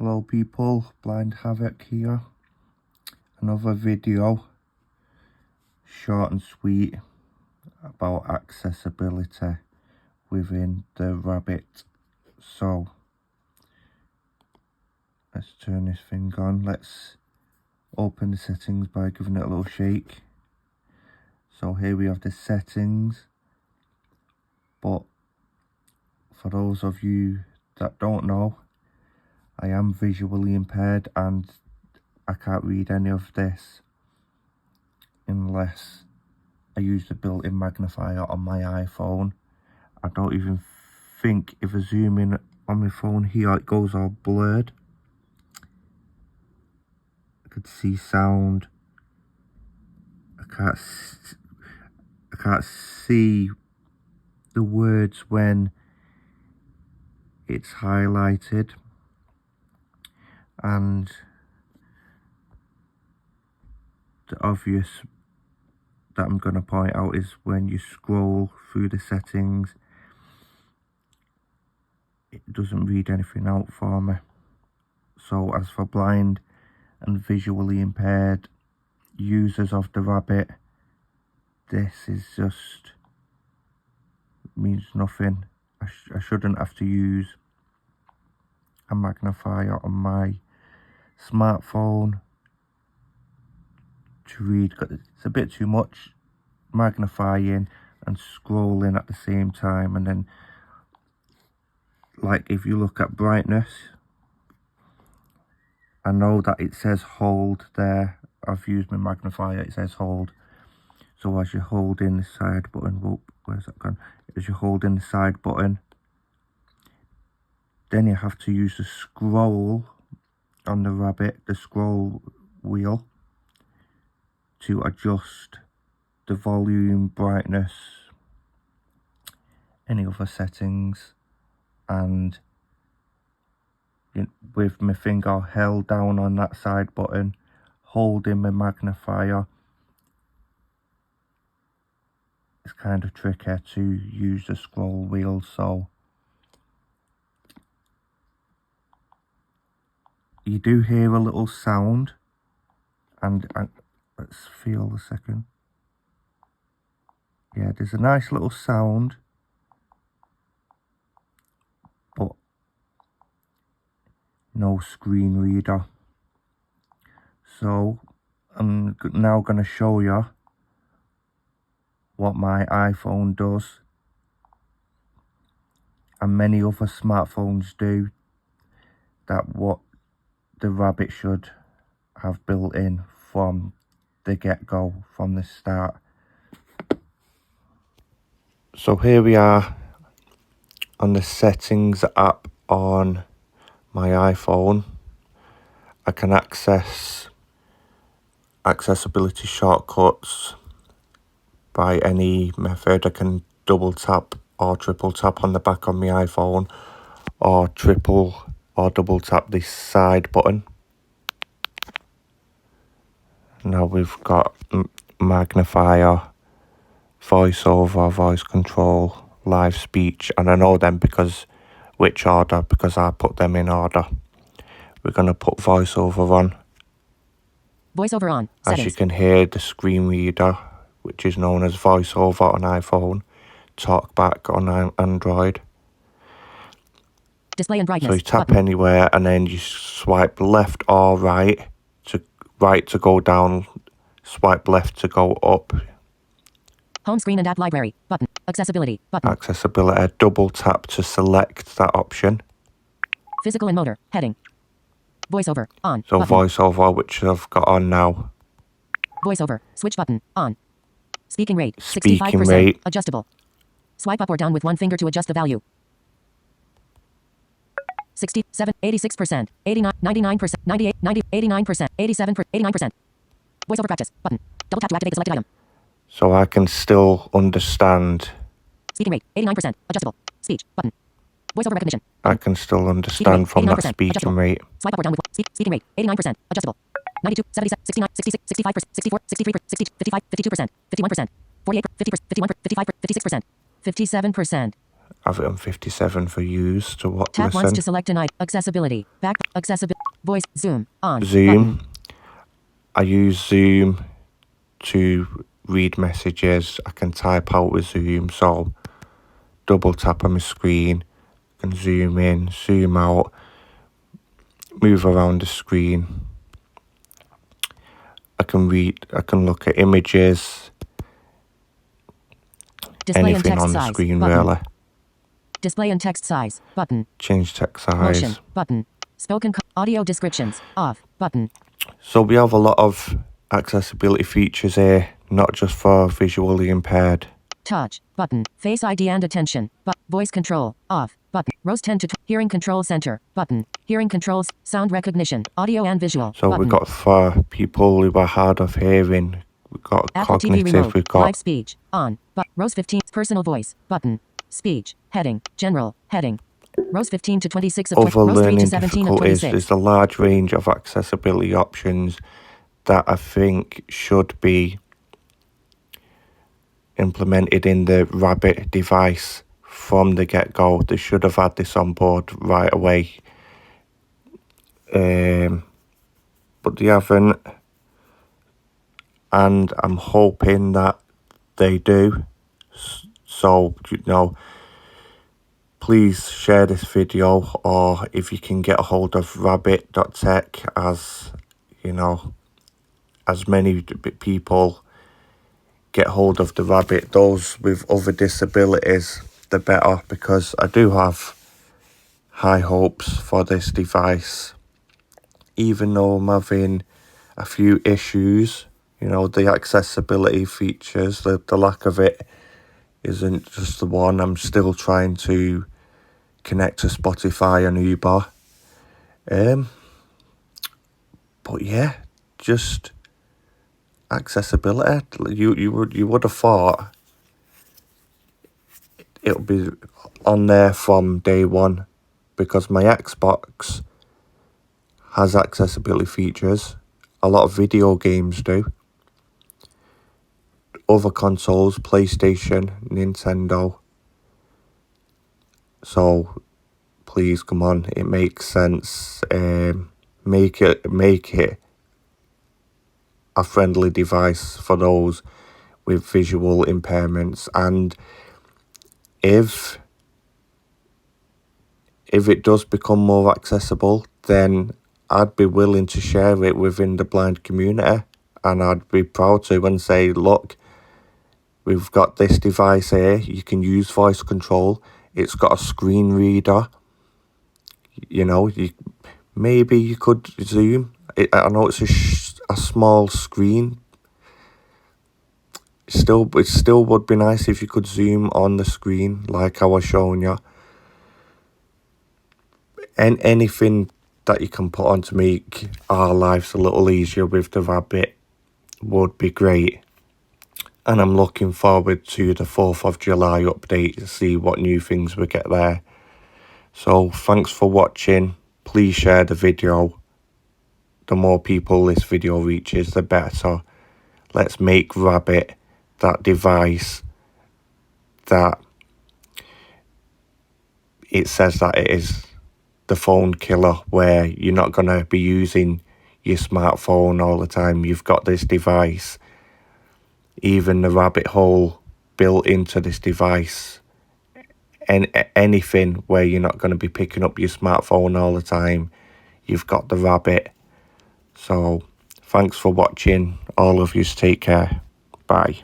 Hello people, Blind Havoc here. Another video, short and sweet, about accessibility within the Rabbit. So, let's turn this thing on. Let's open the settings by giving it a little shake. So here we have the settings, but for those of you that don't know, I am visually impaired and I can't read any of this unless I use the built-in magnifier on my iPhone. I don't even think if I zoom in on my phone here it goes all blurred. I could see sound. I can't see the words when it's highlighted, and the obvious that I'm going to point out is when you scroll through the settings, it doesn't read anything out for me. So as for blind and visually impaired users of the Rabbit, this is just means nothing. I shouldn't have to use a magnifier on my smartphone to read, because it's a bit too much magnifying and scrolling at the same time. And then, like, if you look at brightness, I know that it says hold there. I've used my magnifier, it says hold. So as you hold in the side button, whoop, where's that gone? As you hold in the side button, then you have to use the scroll on the Rabbit, the scroll wheel, to adjust the volume, brightness, any other settings. And with my finger held down on that side button, holding my magnifier, it's kind of tricky to use the scroll wheel. So you do hear a little sound, and let's feel a second. Yeah, there's a nice little sound, but no screen reader. So I'm now going to show you what my iPhone does, and many other smartphones do, that what the Rabbit should have built in from the get-go, from the start. So here we are on the settings app on my iPhone. I can access accessibility shortcuts by any method. I can double tap or triple tap on the back of my iPhone, or triple or double tap this side button. Now we've got magnifier, voiceover, voice control, live speech, and I know them because which order, because I put them in order. We're going to put voiceover on. Voiceover on. As Settings. you can hear, the screen reader, which is known as voiceover on iPhone, talkback on Android. Display and brightness. So you tap button. anywhere and then you swipe left or right to go down, swipe left to go up. Home screen and app library. Button. Accessibility. Button. Accessibility, double tap to select that option. Physical and motor. Heading. Voiceover. On. So button. voiceover, which I've got on now. Voiceover. Switch button. On. Speaking rate. Speaking 65%. rate. Adjustable. Swipe up or down with one finger to adjust the value. 67, 86%, 89, 99%, 98, 90, 89%, 87%, 89%. Voiceover practice. Button. Double tap to activate the selected item. So I can still understand. Speaking rate. 89%. Adjustable. Speech. Button. Voiceover recognition. I can still understand from that speaking rate. Swipe up or down with speaking rate. 89%. Adjustable. 92, 77, 69, 66, 65%, 64, 63%, 60, 55, 52%, 51%, 48, 50%, 51%, 55%, 56%, 57%. have it on 57 for use to what Tap once listen. to select an item. Accessibility. Back. Accessibility. Voice. Zoom. On. Zoom. Button. I use Zoom to read messages. I can type out with Zoom, so double tap on my screen, can zoom in, zoom out, move around the screen. I can look at images, Display and anything text on the size. screen Button. really. Display and text size. Button. Change text Motion. size. Button. Spoken. Audio descriptions. Off. Button. So we have a lot of accessibility features here, not just for visually impaired. Touch. Button. Face ID and attention. Voice control. Off. Button. Rows 10 to Hearing control center. Button. Hearing controls. Sound recognition. Audio and visual. So button. we've got for people who are hard of hearing, we've got Apple TV cognitive, remote. we've got Live speech. On. Rows 15. Personal voice. Button. Speech. Heading. General. Heading. Rows 15 to 26 of other rows 3 learning to 17 of difficulties. 26. There's a large range of accessibility options that I think should be implemented in the Rabbit device from the get-go. They should have had this on board right away, but they haven't, and I'm hoping that they do. So, please share this video, or if you can get a hold of rabbit.tech, as as many people get hold of the Rabbit, those with other disabilities, the better, because I do have high hopes for this device. Even though I'm having a few issues, the accessibility features, the lack of it isn't just the one. I'm still trying to connect to Spotify and Uber. But yeah, just accessibility. You would have thought it would be on there from day one, because my Xbox has accessibility features. A lot of video games do. Other consoles, PlayStation, Nintendo. So please, come on, it makes sense. Make it a friendly device for those with visual impairments. And if it does become more accessible, then I'd be willing to share it within the blind community, and I'd be proud to, and say, look, we've got this device here, you can use voice control, it's got a screen reader, maybe you could zoom. I know it's a small screen. It still would be nice if you could zoom on the screen like I was showing you. And anything that you can put on to make our lives a little easier with the Rabbit would be great. And I'm looking forward to the 4th of July update to see what new things we get there. So thanks for watching. Please share the video. The more people this video reaches, the better. Let's make Rabbit that device that it says that it is, the phone killer, where you're not going to be using your smartphone all the time. You've got this device, even the rabbit hole built into this device, and anything where you're not going to be picking up your smartphone all the time, you've got the Rabbit. So thanks for watching. All of you, take care. Bye.